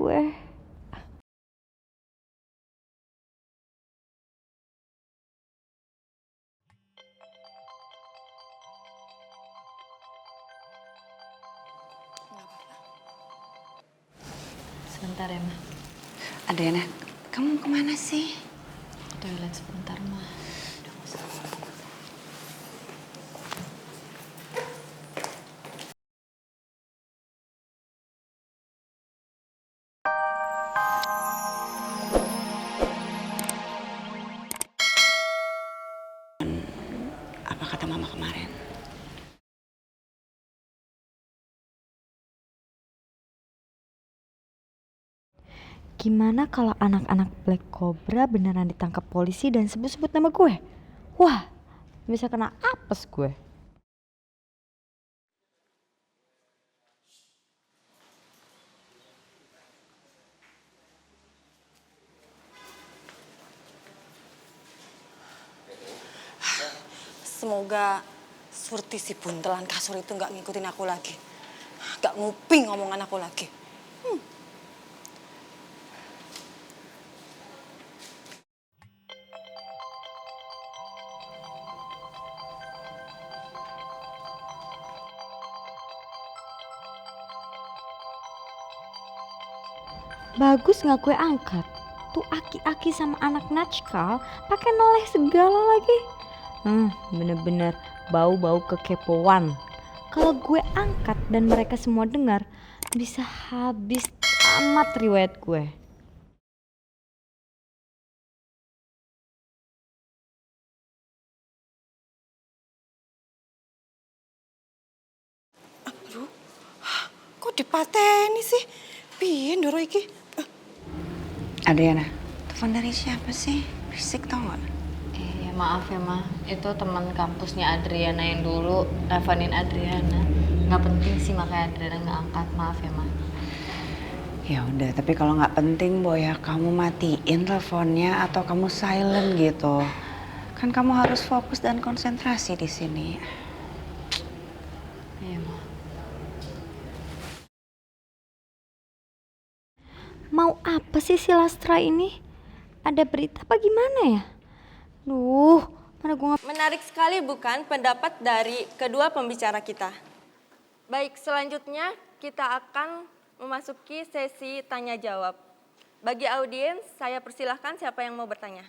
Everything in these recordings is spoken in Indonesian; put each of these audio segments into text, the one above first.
gue. Sebentar ya, Ma. Adriana, kamu kemana sih? Ke toilet sebentar, Ma. Apa kata mama kemarin? Gimana kalau anak-anak Black Cobra beneran ditangkap polisi dan sebut-sebut nama gue? Wah, bisa kena apes gue. Semoga Surti si buntelan kasur itu nggak ngikutin aku lagi. Nggak nguping omongan aku lagi. Bagus nggak gue angkat? Tuh aki-aki sama anak Natchkal pakai noleh segala lagi. Bener-bener bau-bau kekepoan. Kalau gue angkat dan mereka semua dengar, bisa habis amat riwayat gue. Aduh, kok dipateni sih? Piye ndoro iki? Adriana, telepon dari siapa sih? Berisik tau gak? Ya maaf ya, Ma. Itu teman kampusnya Adriana yang dulu teleponin Adriana. Nggak penting sih makanya Adriana nggak angkat. Maaf ya, Ma. Ya udah, tapi kalau nggak penting Boy ya kamu matiin teleponnya atau kamu silent gitu. Kan kamu harus fokus dan konsentrasi di sini. Iya, Ma. Mau apa sih si Lastra ini? Ada berita apa gimana ya? Mana gue Menarik sekali bukan pendapat dari kedua pembicara kita. Baik, selanjutnya kita akan memasuki sesi tanya jawab. Bagi audiens, saya persilahkan siapa yang mau bertanya.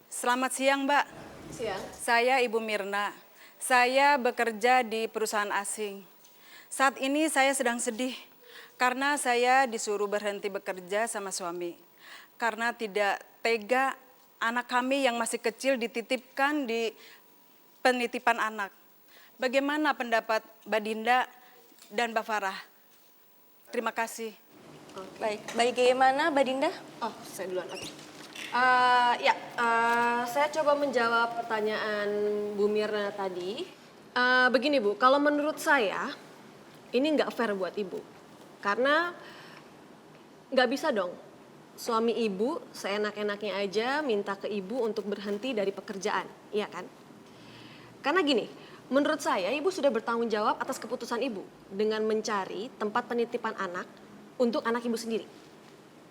Selamat siang, Mbak. Siang. Saya Ibu Mirna. Saya bekerja di perusahaan asing. Saat ini saya sedang sedih karena saya disuruh berhenti bekerja sama suami. Karena tidak tega anak kami yang masih kecil dititipkan di penitipan anak. Bagaimana pendapat Mbak Dinda dan Mbak Farah? Terima kasih. Baik, bagaimana Mbak Dinda? Oh, saya duluan, oke. Saya coba menjawab pertanyaan Bu Mirna tadi. Begini Bu, kalau menurut saya ini nggak fair buat Ibu. Karena nggak bisa dong, suami Ibu seenak-enaknya aja minta ke Ibu untuk berhenti dari pekerjaan, iya kan? Karena gini, menurut saya Ibu sudah bertanggung jawab atas keputusan Ibu dengan mencari tempat penitipan anak untuk anak Ibu sendiri.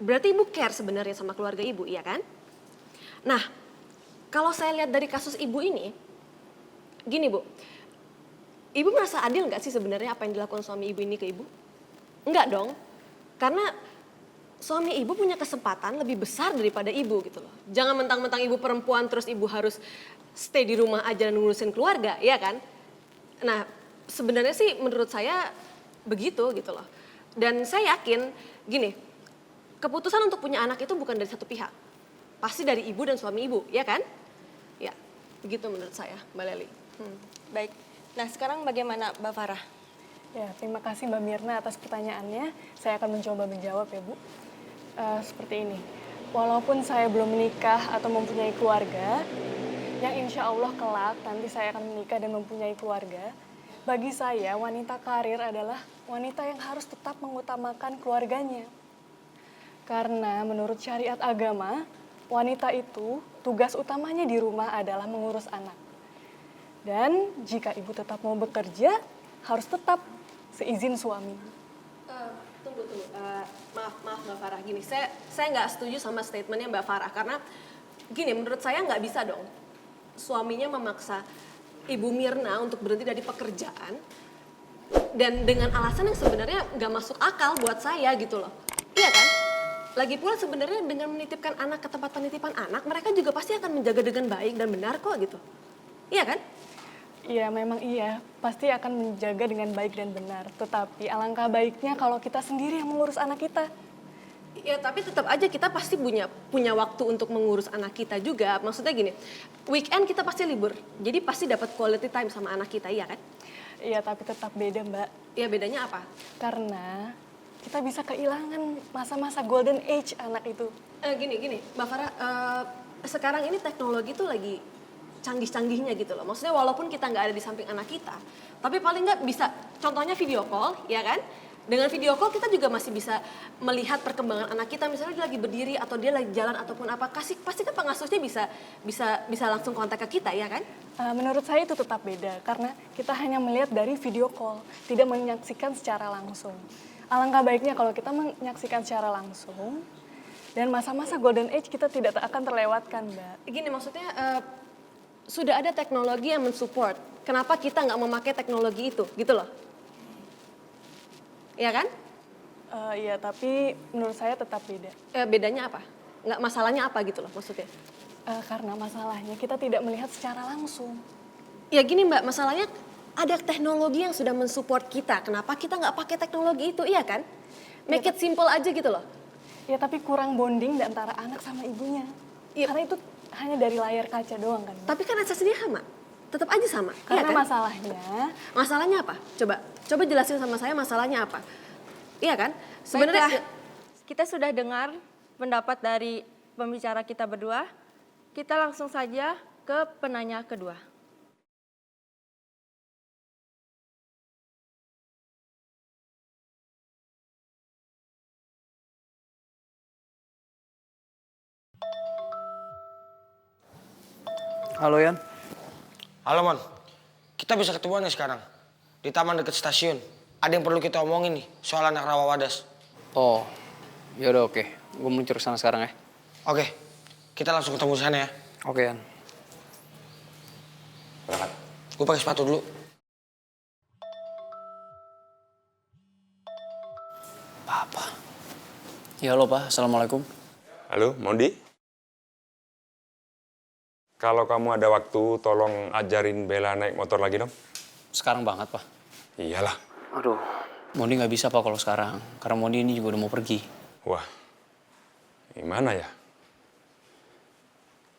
Berarti Ibu care sebenarnya sama keluarga Ibu, iya kan? Nah, kalau saya lihat dari kasus Ibu ini, gini Bu, Ibu merasa adil nggak sih sebenarnya apa yang dilakukan suami Ibu ini ke Ibu? Enggak dong, karena suami Ibu punya kesempatan lebih besar daripada Ibu gitu loh. Jangan mentang-mentang Ibu perempuan terus Ibu harus stay di rumah aja dan ngurusin keluarga, iya kan? Nah, sebenarnya sih menurut saya begitu gitu loh. Dan saya yakin, gini, keputusan untuk punya anak itu bukan dari satu pihak. Pasti dari ibu dan suami ibu, ya kan? Ya, begitu menurut saya, Mbak Leli. Baik, nah sekarang bagaimana Mbak Farah? Ya, terima kasih Mbak Mirna atas pertanyaannya. Saya akan mencoba menjawab ya Bu. Seperti ini, walaupun saya belum menikah atau mempunyai keluarga, yang insya Allah kelak nanti saya akan menikah dan mempunyai keluarga, bagi saya wanita karir adalah wanita yang harus tetap mengutamakan keluarganya. Karena menurut syariat agama, wanita itu tugas utamanya di rumah adalah mengurus anak. Dan jika ibu tetap mau bekerja, harus tetap seizin suami. Tunggu tunggu. Maaf Mbak Farah, gini, saya nggak setuju sama statementnya Mbak Farah, karena gini, menurut saya nggak bisa dong suaminya memaksa Ibu Mirna untuk berhenti dari pekerjaan dan dengan alasan yang sebenarnya nggak masuk akal buat saya gitu loh. Iya kan? Lagi pula sebenarnya dengan menitipkan anak ke tempat penitipan anak, mereka juga pasti akan menjaga dengan baik dan benar kok gitu. Iya kan? Iya, memang iya. Pasti akan menjaga dengan baik dan benar. Tetapi alangkah baiknya kalau kita sendiri yang mengurus anak kita. Ya tapi tetap aja kita pasti punya waktu untuk mengurus anak kita juga. Maksudnya gini, weekend kita pasti libur. Jadi pasti dapat quality time sama anak kita, iya kan? Iya, tapi tetap beda, Mbak. Ya bedanya apa? Karena kita bisa kehilangan masa-masa golden age anak itu. Gini, Mbak Farah, sekarang ini teknologi tuh lagi canggih-canggihnya gitu loh. Maksudnya walaupun kita nggak ada di samping anak kita, tapi paling nggak bisa, contohnya video call, ya kan? Dengan video call kita juga masih bisa melihat perkembangan anak kita, misalnya dia lagi berdiri atau dia lagi jalan ataupun apa, pasti kan pengasuhnya bisa langsung kontak ke kita, ya kan? Menurut saya itu tetap beda, karena kita hanya melihat dari video call, tidak menyaksikan secara langsung. Alangkah baiknya kalau kita menyaksikan secara langsung, dan masa-masa golden age kita tidak akan terlewatkan, Mbak. Gini maksudnya, sudah ada teknologi yang mensupport, kenapa kita nggak memakai teknologi itu, gitu loh? Iya kan? Iya, tapi menurut saya tetap beda. Bedanya apa? Nggak, masalahnya apa gitu loh maksudnya? Karena masalahnya kita tidak melihat secara langsung. Ya gini Mbak, masalahnya ada teknologi yang sudah mensupport kita. Kenapa kita nggak pakai teknologi itu, iya kan? Make it simple aja gitu loh. Ya, tapi kurang bonding antara anak sama ibunya. Iya. Karena itu hanya dari layar kaca doang kan, Mbak? Tapi kan asasnya sama. Tetap aja sama. Karena iya kan? masalahnya apa? Coba jelasin sama saya masalahnya apa. Iya kan? Sebenarnya Baiklah, kita sudah dengar pendapat dari pembicara kita berdua. Kita langsung saja ke penanya kedua. Halo Yan, Halo Mon, kita bisa ketemuan nih sekarang di taman dekat stasiun. Ada yang perlu kita omongin nih soal anak rawa wadas. oh yaudah oke, gue meluncur ke sana sekarang ya. Oke, kita langsung ketemu di sana ya. Oke Yan. Berangkat. Gue pakai sepatu dulu. Papa. Ya halo Pak, Assalamualaikum. Halo, Mondi? Kalau kamu ada waktu, tolong ajarin Bella naik motor lagi dong. Sekarang banget Pak. Iyalah. Aduh, Mondi nggak bisa Pak kalau sekarang, karena Mondi ini juga udah mau pergi. Wah, gimana ya?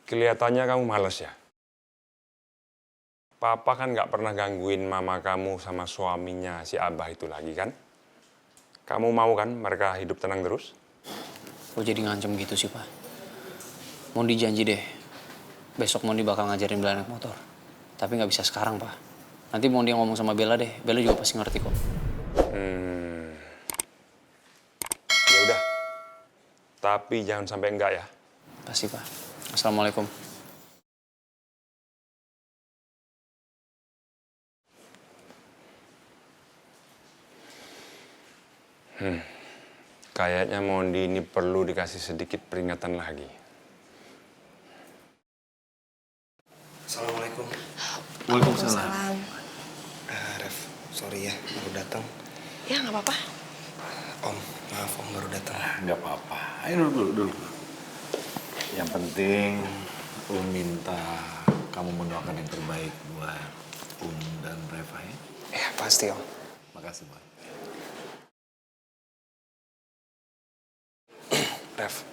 Kelihatannya kamu males ya? Papa kan nggak pernah gangguin mama kamu sama suaminya si Abah itu lagi kan? Kamu mau kan mereka hidup tenang terus? Kok jadi ngancem gitu sih Pak? Mondi janji deh, besok Mondi bakal ngajarin Bella naik motor. Tapi nggak bisa sekarang Pak. Nanti Mondi yang ngomong sama Bella deh, Bella juga pasti ngerti kok. Ya udah. Tapi jangan sampai enggak ya. Pasti Pak. Assalamualaikum. Kayaknya Mondi ini perlu dikasih sedikit peringatan lagi. Assalamualaikum. Waalaikumsalam. Ref, sorry ya baru datang. ya nggak apa-apa. Om, maaf Om baru datang. Nggak apa-apa. Ayo dulu. Yang penting minta kamu mendoakan yang terbaik buat dan Reva ya. Ya pasti Om. Makasih Boy. Ref,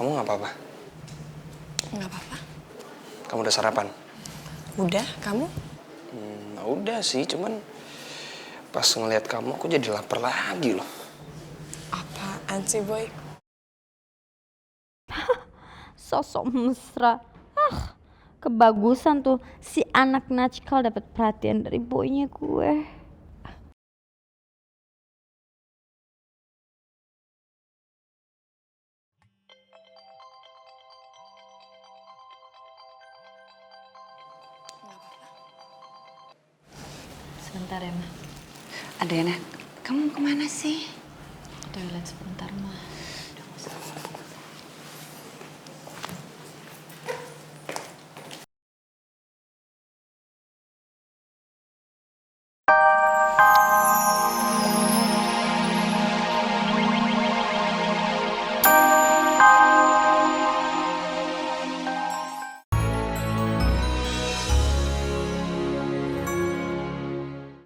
kamu nggak apa-apa? Nggak apa-apa. Kamu udah sarapan? Udah, kamu? Udah sih, cuman pas ngeliat kamu aku jadi lapar lagi loh. Apaan sih Boy? Sosok mesra. Kebagusan tuh si anak Najkal dapat perhatian dari boynya gue. Sebentar ya, Ma. Adriana, kamu kemana sih? toilet sebentar, Ma.